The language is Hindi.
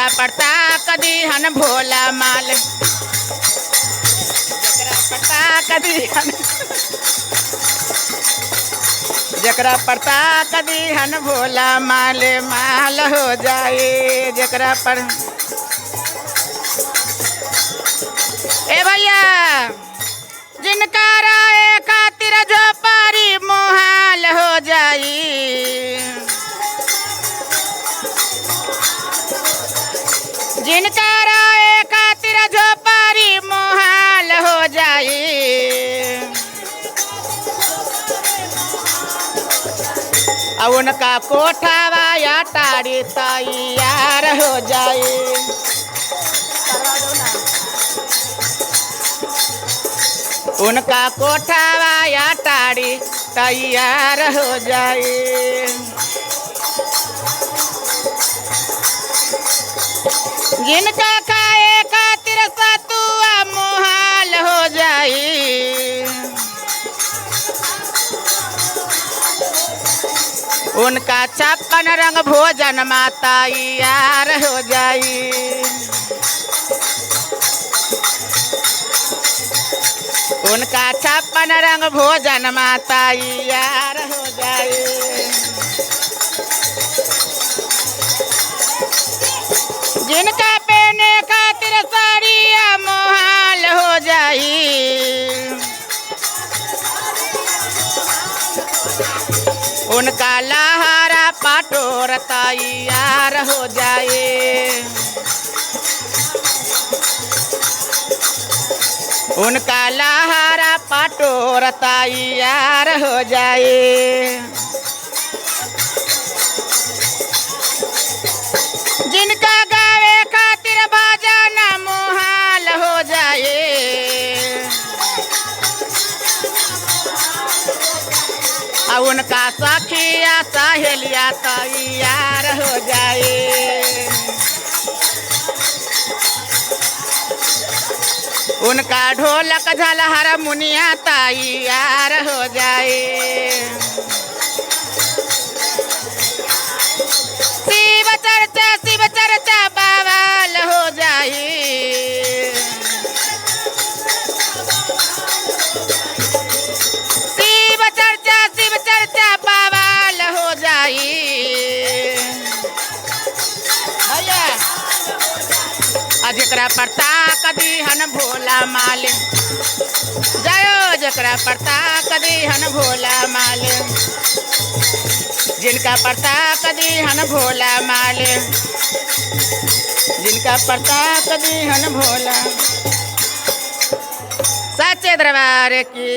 पड़ता कदी हन भोला माल, जकरा पड़ता कदी हन, जकरा पड़ता कदी हन भोला माल, माल हो जाए जकरा पर। ए भैया जिनका राय खातिर जो पारी मोहाल हो जाई, जिनका राय खातिर जो पारी मोहाल हो जाई, अब उनका कोठावा या टाड़ी तैयार हो जाए। उनका कोठावा या टाड़ी तैयार हो जाए। जिनका खाए खातिर सतुआ मोहाल हो जाई, उनका 56 रंग भोजन में तैयार हो जाई। उनका 56 रंग भोजन में तैयार हो जाए। जिनका पहने खातिर साड़िया मोहाल हो जाई, उनका लहरा पटोर तैयार हो जाए। उनका लहरा पटोर तैयार हो जाए। जिनका गावे खातिर भजन मोहाल हो जाए, और उनका सखिया सहेलिया तैयार हो जाए। उनका ढोलक झल हारमोनिया तैयार हो जाए। शिव चर्चा बवाल हो जाए। शिव चर्चा बवाल हो जाए। भैया जकरा पड़ता कदी हन भोला माल, जायो जकरा पड़ता कदी हन भोला माल, जिनका पड़ता कदी हन भोला माल, जिनका पड़ता कदी हन भोला। सच्चे दरबार की।